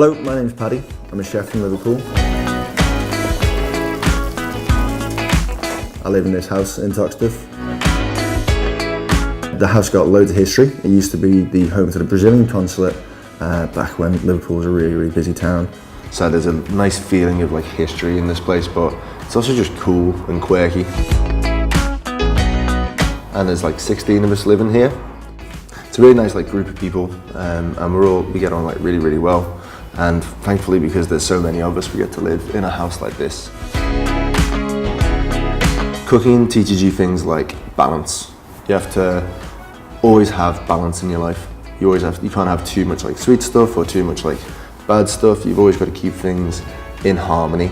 Hello, my name's Paddy. I'm a chef from Liverpool. I live in this house in Toxteth. The house got loads of history. It used to be the home to the Brazilian consulate back when Liverpool was a really busy town. So there's a nice feeling of like history in this place, but it's also just cool and quirky. And there's like 16 of us living here. It's a really nice like group of people, and we get on like really well. And thankfully, because there's so many of us, we get to live in a house like this. Cooking teaches you things like balance. You have to always have balance in your life. You can't have too much like sweet stuff or too much like bad stuff. You've always got to keep things in harmony.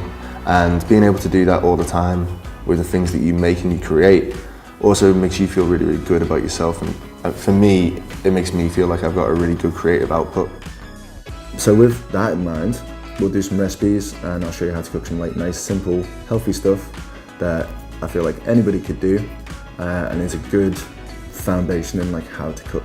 And being able to do that all the time with the things that you make and you create also makes you feel really good about yourself. And for me, it makes me feel like I've got a really good creative output. So with that in mind, we'll do some recipes and I'll show you how to cook some like nice, simple, healthy stuff that I feel like anybody could do, and it's a good foundation in like how to cook.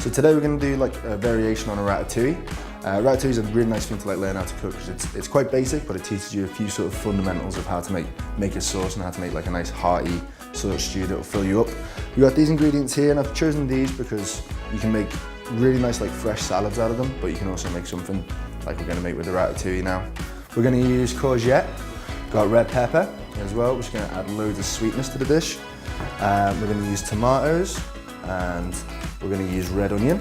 So today we're going to do like a variation on a ratatouille. Ratatouille is a really nice thing to like learn how to cook because it's quite basic, but it teaches you a few sort of fundamentals of how to make a sauce and how to make like a nice hearty sort of stew that will fill you up. We've got these ingredients here, and I've chosen these because you can make really nice like fresh salads out of them, but you can also make something like we're going to make with the ratatouille now. We're going to use courgette, got red pepper as well, which is going to add loads of sweetness to the dish. We're going to use tomatoes, and we're going to use red onion,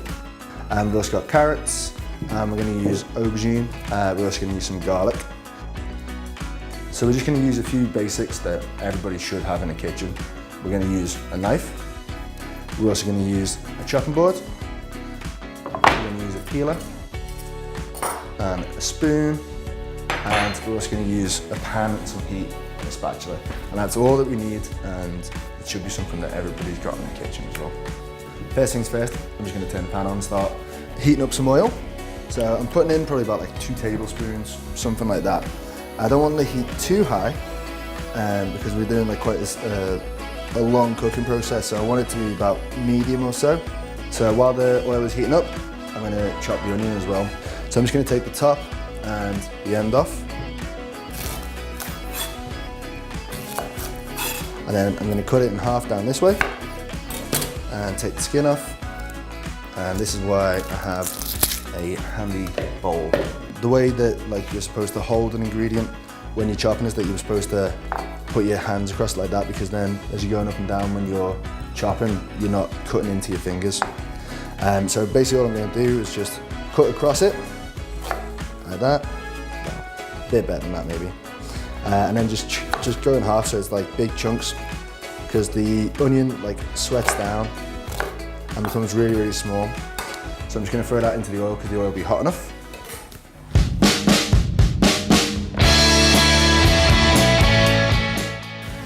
and we've also got carrots, and we're going to use aubergine. We're also going to use some garlic. So we're just going to use a few basics that everybody should have in a kitchen. We're going to use a knife. We're also going to use a chopping board. We're going to use a peeler and a spoon, and we're also going to use a pan, some heat, and a spatula. And that's all that we need, and it should be something that everybody's got in the kitchen as well. First things first, I'm just going to turn the pan on and start heating up some oil. So I'm putting in probably about like 2 tablespoons, something like that. I don't want the heat too high because we're doing like quite a long cooking process, so I want it to be about medium or so. So while the oil is heating up, I'm going to chop the onion as well. So I'm just going to take the top and the end off. And then I'm going to cut it in half down this way and take the skin off. And this is why I have a handy bowl. The way that like you're supposed to hold an ingredient when you're chopping is that you're supposed to put your hands across like that, because then as you're going up and down when you're chopping, you're not cutting into your fingers. So basically all I'm going to do is just cut across it like that. Well, a bit better than that maybe. And then just go in half so it's like big chunks, because the onion like sweats down and becomes really small. So I'm just going to throw that into the oil because the oil will be hot enough.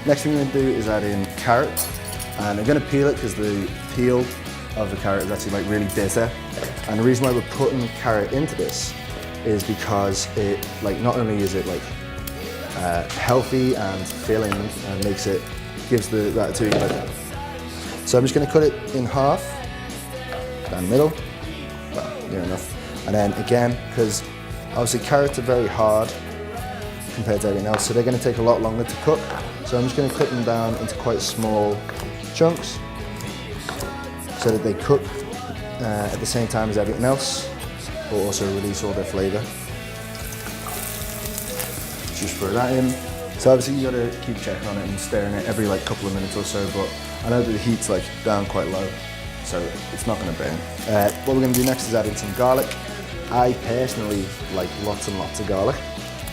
Next thing I'm going to do is add in carrot, and I'm going to peel it because the peel of the carrot is actually like really bitter. And the reason why we're putting carrot into this is because it like not only is it like healthy and filling and gives the ratatouille like. So I'm just going to cut it in half down the middle. Well, near enough. And then again, because obviously carrots are very hard compared to everything else, so they're going to take a lot longer to cook. So I'm just going to cut them down into quite small chunks so that they cook at the same time as everything else, but also release all their flavour. Just throw that in. So obviously you got to keep checking on it and stirring it every like couple of minutes or so, but I know that the heat's like down quite low, so it's not going to burn. What we're going to do next is add in some garlic. I personally like lots and lots of garlic,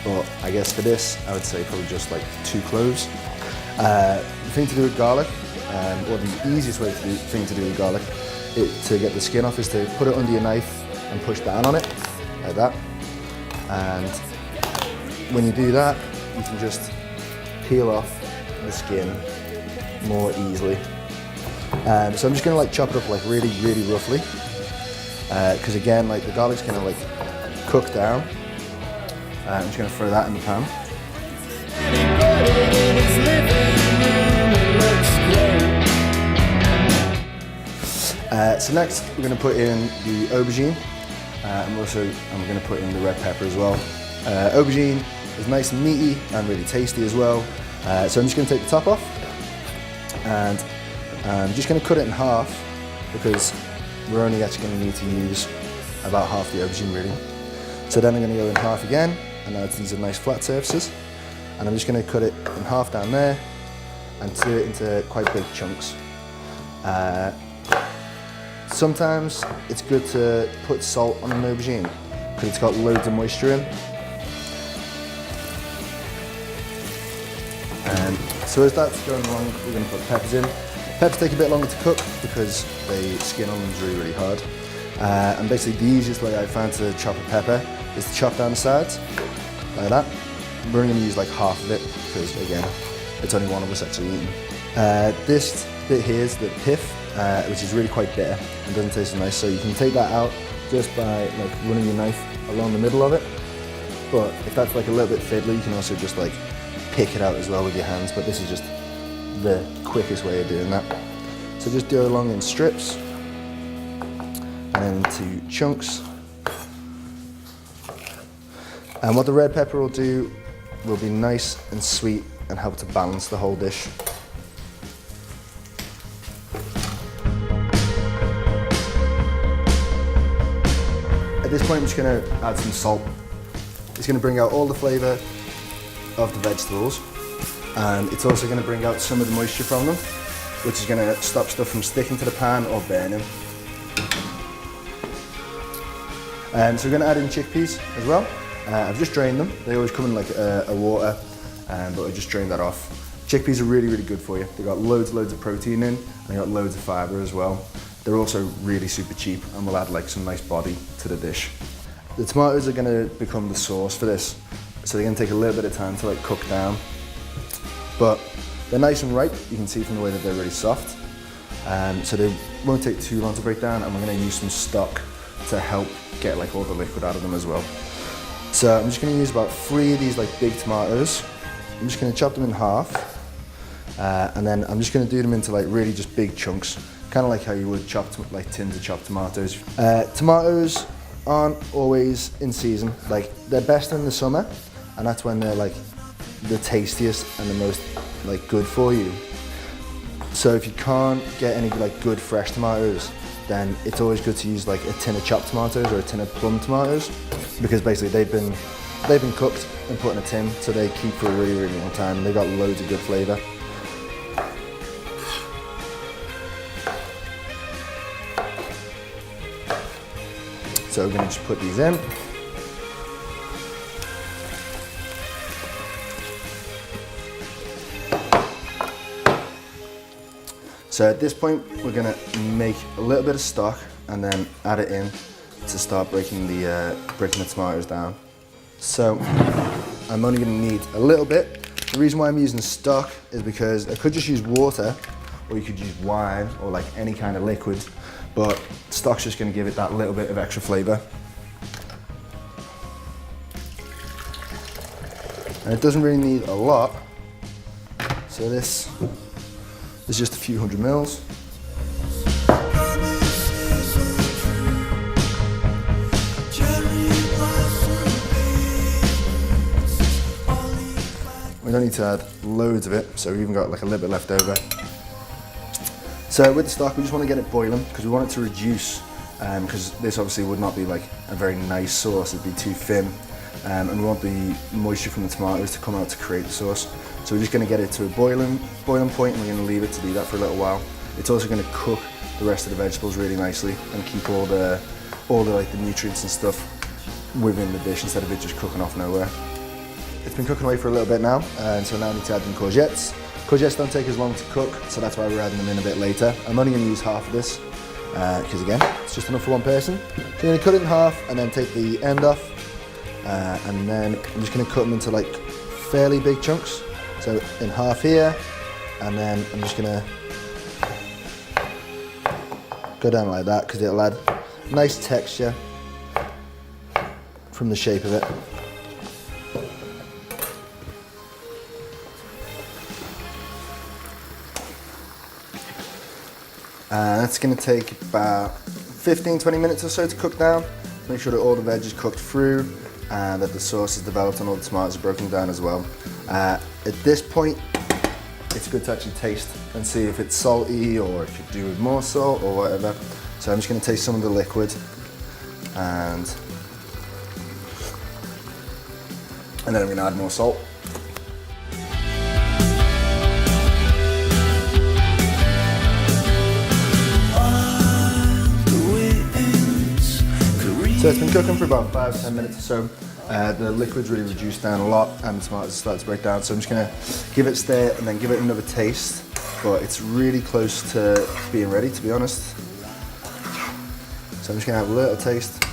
but I guess for this I would say probably just like 2 cloves. The thing to do with garlic, or the easiest thing to do with garlic, to get the skin off, is to put it under your knife and push down on it like that. And when you do that, you can just peel off the skin more easily. So I'm just gonna like chop it up like really, really roughly. Because again, like the garlic's gonna like cook down. I'm just gonna throw that in the pan. So next we're going to put in the aubergine, and we're going to put in the red pepper as well. Aubergine is nice and meaty and really tasty as well. So I'm just going to take the top off, and I'm just going to cut it in half because we're only actually going to need to use about half the aubergine really. So then I'm going to go in half again, and now these are nice flat surfaces, and I'm just going to cut it in half down there and do it into quite big chunks. Sometimes it's good to put salt on an aubergine because it's got loads of moisture in. And so as that's going along, we're going to put peppers in. Peppers take a bit longer to cook because the skin on them is really, really hard. And basically the easiest way I found to chop a pepper is to chop down the sides, like that. We're only going to use like half of it because again, it's only one of us actually eating. This bit here is the pith, which is really quite bitter and doesn't taste so nice. So you can take that out just by like running your knife along the middle of it. But if that's like a little bit fiddly, you can also just like pick it out as well with your hands. But this is just the quickest way of doing that. So just do it along in strips and then into chunks. And what the red pepper will do will be nice and sweet and help to balance the whole dish. At this point I'm just going to add some salt. It's going to bring out all the flavour of the vegetables, and it's also going to bring out some of the moisture from them, which is going to stop stuff from sticking to the pan or burning. So we're going to add in chickpeas as well. I've just drained them. They always come in like a water, but I just drained that off. Chickpeas are really, really good for you. They've got loads of protein in, and they've got loads of fibre as well. They're also really super cheap and will add like some nice body to the dish. The tomatoes are going to become the sauce for this, so they're going to take a little bit of time to like cook down. But they're nice and ripe. You can see from the way that they're really soft. So they won't take too long to break down, and we're going to use some stock to help get like all the liquid out of them as well. So I'm just going to use about 3 of these like big tomatoes. I'm just going to chop them in half, and then I'm just going to do them into like really just big chunks, kind of like how you would chop like tins of chopped tomatoes. Tomatoes aren't always in season. Like they're best in the summer, and that's when they're like the tastiest and the most like good for you. So if you can't get any like good fresh tomatoes, then it's always good to use like a tin of chopped tomatoes or a tin of plum tomatoes, because basically they've been cooked and put in a tin, so they keep for a really, really long time, and they've got loads of good flavour. So we're going to just put these in. So at this point, we're going to make a little bit of stock and then add it in to start breaking the tomatoes down. So I'm only going to need a little bit. The reason why I'm using stock is because I could just use water, or you could use wine or like any kind of liquid, but stock's just going to give it that little bit of extra flavour. And it doesn't really need a lot, so this is just a few 100 mils. We don't need to add loads of it, so we've even got like a little bit left over. So with the stock, we just want to get it boiling because we want it to reduce, because this obviously would not be like a very nice sauce, it'd be too thin, and we want the moisture from the tomatoes to come out to create the sauce. So we're just going to get it to a boiling point, and we're going to leave it to do that for a little while. It's also going to cook the rest of the vegetables really nicely and keep all the like the nutrients and stuff within the dish instead of it just cooking off nowhere. It's been cooking away for a little bit now, and so now I need to add in courgettes. Courgettes don't take as long to cook, so that's why we're adding them in a bit later. I'm only going to use half of this, because again, it's just enough for one person. So I'm going to cut it in half and then take the end off, and then I'm just going to cut them into like fairly big chunks. So in half here, and then I'm just going to go down like that because it'll add nice texture from the shape of it. And it's going to take about 15-20 minutes or so to cook down. Make sure that all the veg is cooked through and that the sauce is developed and all the tomatoes are broken down as well. At this point, it's good to actually taste and see if it's salty or if you do with more salt or whatever. So I'm just going to taste some of the liquid and then I'm going to add more salt. So it's been cooking for about 5-10 minutes or so. The liquid's really reduced down a lot and the tomatoes start to break down. So I'm just gonna give it a stir and then give it another taste. But it's really close to being ready, to be honest. So I'm just gonna have a little taste.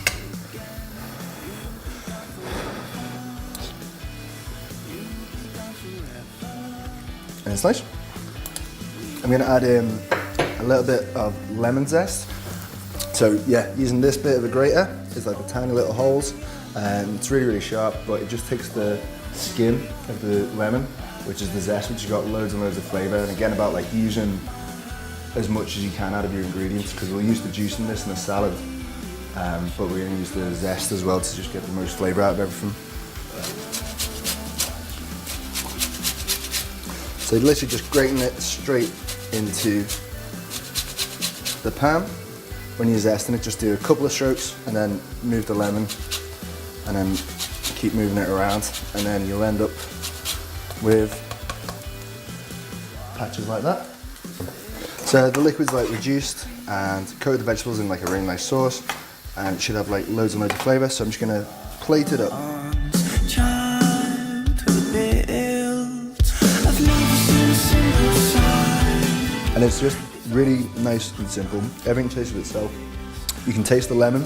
And it's nice. I'm gonna add in a little bit of lemon zest. So yeah, using this bit of a grater, it's like the tiny little holes, and it's really, really sharp, but it just takes the skin of the lemon, which is the zest, which has got loads and loads of flavour. And again, about like using as much as you can out of your ingredients, because we'll use the juice in this in the salad, but we're going to use the zest as well to just get the most flavour out of everything. So literally just grating it straight into the pan. When you're zesting it, just do a couple of strokes and then move the lemon and then keep moving it around, and then you'll end up with patches like that. So the liquid's like reduced and coat the vegetables in like a really nice sauce, and it should have like loads and loads of flavour. So I'm just going to plate it up. And it's just really nice and simple. Everything tastes of itself. You can taste the lemon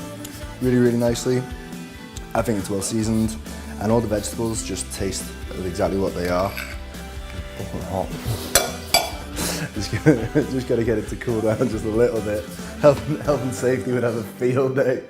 really, really nicely. I think it's well seasoned, and all the vegetables just taste of exactly what they are. Just gotta get it to cool down just a little bit. Health and safety would have a field day.